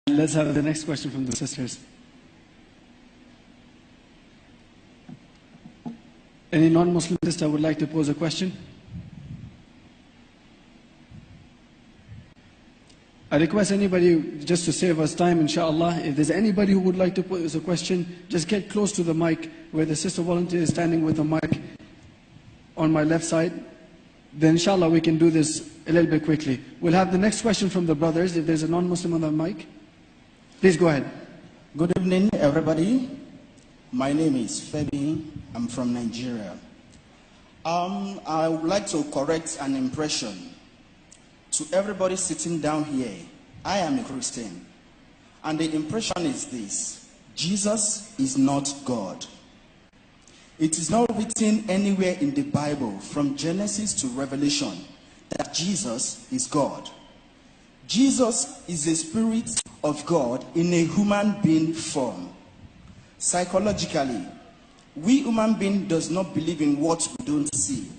let's have the next question from the sisters. Any non-Muslim sister would like to pose a question? I request anybody, just to save us time, inshallah, if there's anybody who would like to pose a question, just get close to the mic, where the sister volunteer is standing with the mic on my left side. Then inshallah we can do this a little bit quickly. We'll have the next question from the brothers, if there's a non-Muslim on the mic. Please go ahead. Good evening, everybody. My name is Femi. I'm from Nigeria. I would like to correct an impression. To everybody sitting down here, I am a Christian. And the impression is this: Jesus is not God. It is not written anywhere in the Bible, from Genesis to Revelation, that Jesus is God. Jesus is the Spirit of God in a human being form. Psychologically, we human beings does not believe in what we don't see,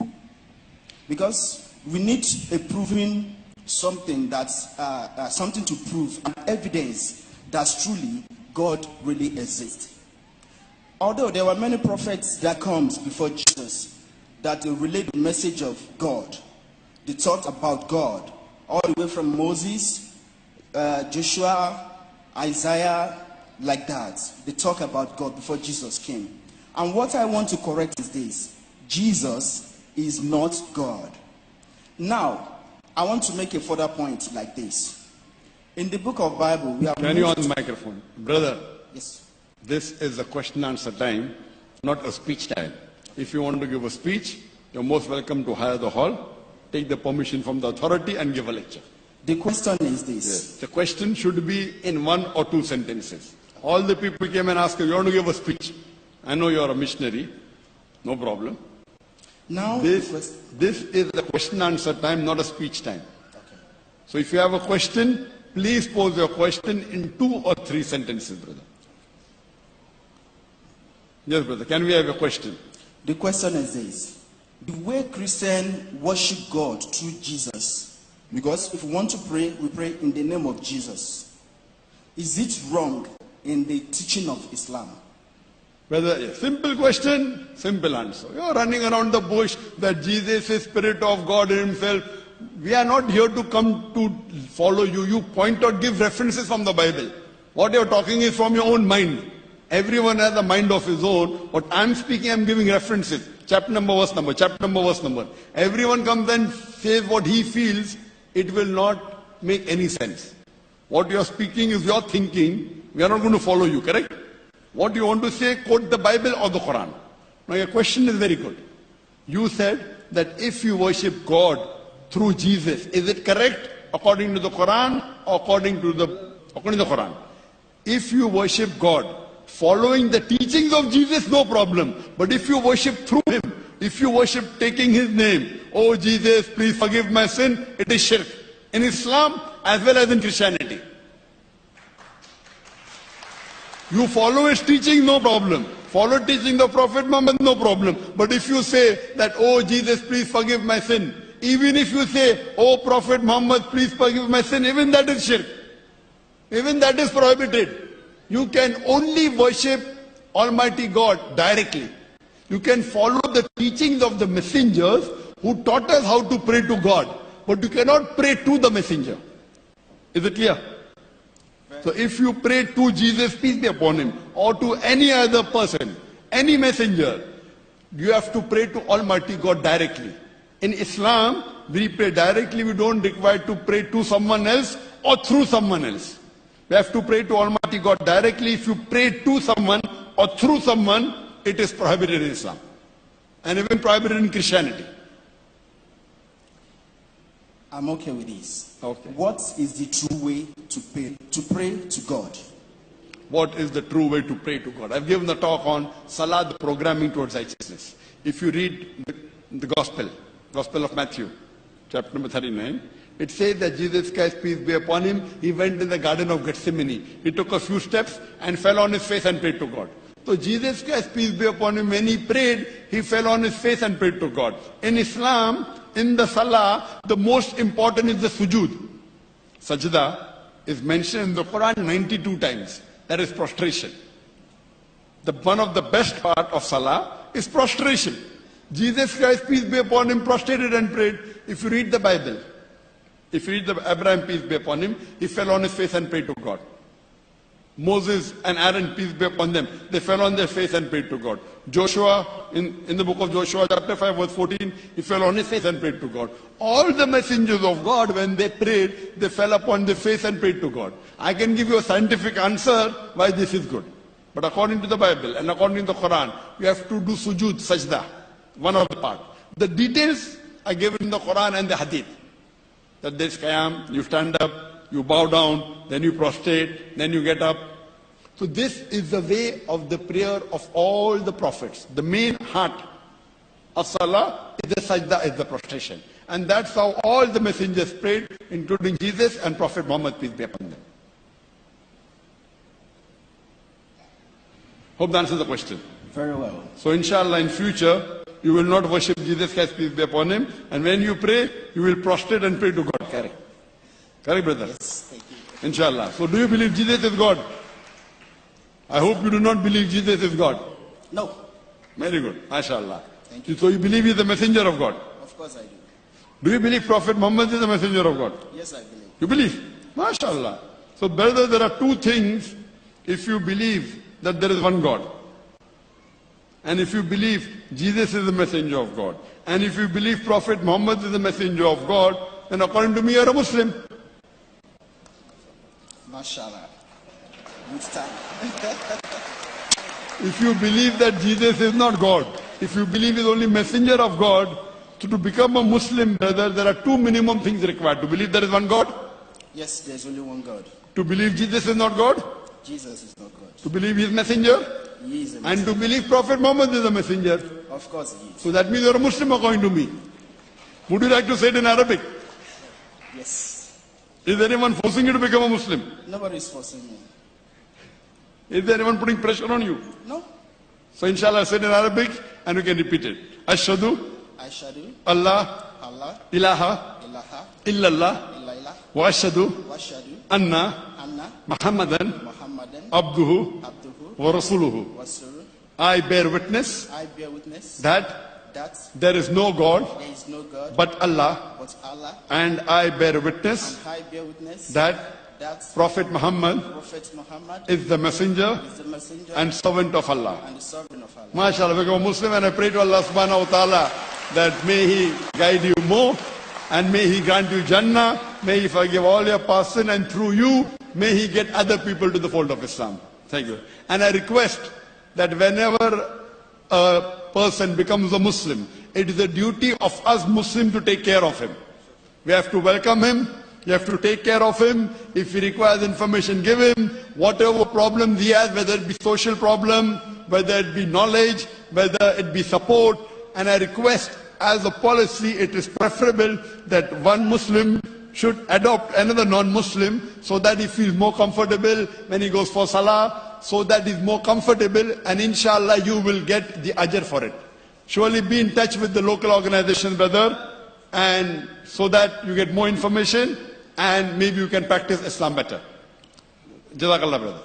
because we need a proving something that's something to prove, an evidence that truly God really exists. Although there were many prophets that comes before Jesus that relay the message of God, they talked about God, all the way from Moses, Joshua, Isaiah, like that. They talk about God before Jesus came. And what I want to correct is this: Jesus is not God. Now, I want to make a further point like this. In the book of Bible, we have... Can you on the microphone? Brother, yes. This is a question and answer time, not a speech time. If you want to give a speech, you're most welcome to hire the hall, take the permission from the authority and give a lecture. The question is this. Yes. The question should be in 1 or 2 sentences. All the people came and asked you want to give a speech. I know you're a missionary, no problem. Now, this is a question and answer time, not a speech time. Okay. So if you have a question, please pose your question in 2 or 3 sentences, brother. Yes, brother, can we have a question? The question is this: the way Christians worship God through Jesus, because if we want to pray, we pray in the name of Jesus. Is it wrong in the teaching of Islam? Brother, simple question, simple answer. You're running around the bush that Jesus is Spirit of God himself. We are not here to come to follow you. You point out, give references from the Bible. What you're talking is from your own mind. Everyone has a mind of his own. What I'm speaking, I'm giving references. Chapter number, verse number, chapter number, verse number. Everyone comes and says what he feels. It will not make any sense. What you're speaking is your thinking. We are not going to follow you, correct? What you want to say, quote the Bible or the Quran. Now your question is very good. You said that if you worship God through Jesus, is it correct according to the Quran or according to the Quran? If you worship God following the teachings of Jesus, no problem. But if you worship through him, if you worship taking his name, oh Jesus, please forgive my sin, it is shirk. In Islam as well as in Christianity. You follow his teaching, no problem. Follow teaching the Prophet Muhammad, no problem. But if you say that, oh Jesus, please forgive my sin, even if you say, oh Prophet Muhammad, please forgive my sin, even that is shirk. Even that is prohibited. You can only worship Almighty God directly. You can follow the teachings of the messengers who taught us how to pray to God. But you cannot pray to the messenger. Is it clear? So if you pray to Jesus, peace be upon him, or to any other person, any messenger, you have to pray to Almighty God directly. In Islam, we pray directly. We don't require to pray to someone else or through someone else. We have to pray to Almighty God directly. If you pray to someone or through someone, it is prohibited in Islam. And even prohibited in Christianity. I'm okay with this. Okay. What is the true way to pray to God? What is the true way to pray to God? I've given the talk on Salah, the programming towards righteousness. If you read the Gospel of Matthew, chapter number 39, it says that Jesus Christ, peace be upon him, he went in the Garden of Gethsemane. He took a few steps and fell on his face and prayed to God. So Jesus Christ, peace be upon him, when he prayed, he fell on his face and prayed to God. In Islam, in the Salah, the most important is the sujood. Sajda is mentioned in the Quran 92 times. That is prostration. One of the best part of Salah is prostration. Jesus Christ, peace be upon him, prostrated and prayed. If you read the Bible, if you read the Abraham, peace be upon him, he fell on his face and prayed to God. Moses and Aaron, peace be upon them, they fell on their face and prayed to God. Joshua, in the book of Joshua, chapter 5, verse 14, he fell on his face and prayed to God. All the messengers of God, when they prayed, they fell upon their face and prayed to God. I can give you a scientific answer why this is good. But according to the Bible and according to the Quran, you have to do sujood, sajda, one of the part. The details are given in the Quran and the Hadith. That there's qiyam, you stand up, you bow down, then you prostrate, then you get up. So this is the way of the prayer of all the prophets. The main heart of Salah is the sajda, is the prostration. And that's how all the messengers prayed, including Jesus and Prophet Muhammad, peace be upon them. Hope that answers the question. Very well. So inshallah in future, you will not worship Jesus Christ, peace be upon him. And when you pray, you will prostrate and pray to God. Correct. Correct, brother? Yes, thank you. Inshallah. So do you believe Jesus is God? I hope you do not believe Jesus is God. No. Very good. MashaAllah. Thank you. So you believe he is the messenger of God? Of course I do. Do you believe Prophet Muhammad is the messenger of God? Yes, I believe. You believe? MashaAllah. So brother, there are two things if you believe that there is one God. And if you believe Jesus is the messenger of God. And if you believe Prophet Muhammad is the messenger of God, then according to me you are a Muslim. MashaAllah. Good time. If you believe that Jesus is not God, if you believe he is only messenger of God, so to become a Muslim, brother, there are two minimum things required. To believe there is one God. Yes, there's only one God. To believe Jesus is not God. Jesus is not God. To believe he is messenger. He is a And messenger. to believe Prophet Muhammad is a messenger. Of course he is. So that means you are a Muslim according to me. Would you like to say it in Arabic? Yes. Is anyone forcing you to become a Muslim? Nobody is forcing me. Is there anyone putting pressure on you? No. So inshallah say it in Arabic and you can repeat it. Ashhadu Ashhadu Allah Allah ilaha ilaha illallah illallah wa ashhadu wa ashhadu anna anna Muhammadan Muhammadan abduhu abduhu wa rasuluhu. wa rasuluhu. I bear witness I bear witness that that there is no God there is no God but Allah, but Allah, and I bear witness and I bear witness that that Prophet Muhammad Prophet Muhammad is the messenger is the messenger and servant of Allah. and the servant of Allah. MashaAllah, become a Muslim, and I pray to Allah subhanahu wa ta'ala that may He guide you more and may He grant you Jannah, may He forgive all your past sin, and through you may He get other people to the fold of Islam. Thank you. And I request that whenever a person becomes a Muslim, it is the duty of us Muslims to take care of him. We have to welcome him. You have to take care of him. If he requires information, give him. Whatever problems he has, whether it be social problem, whether it be knowledge, whether it be support. And I request, as a policy, it is preferable that one Muslim should adopt another non-Muslim so that he feels more comfortable when he goes for Salah, so that he's more comfortable, and inshallah you will get the ajr for it. Surely be in touch with the local organization, brother, and so that you get more information and maybe you can practice Islam better. Jazakallah, brother.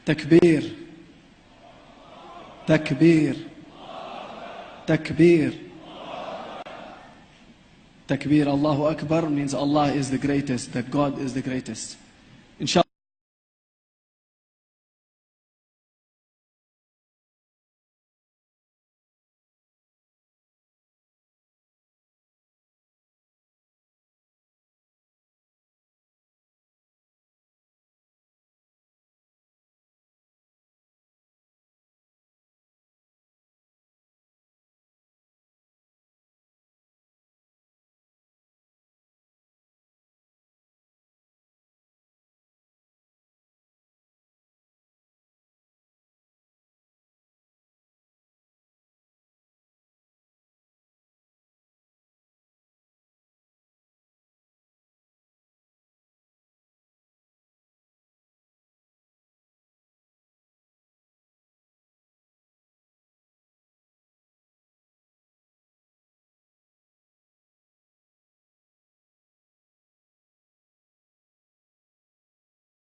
Takbir. Takbir. Takbir. Takbir. Allahu Akbar means Allah is the greatest, that God is the greatest.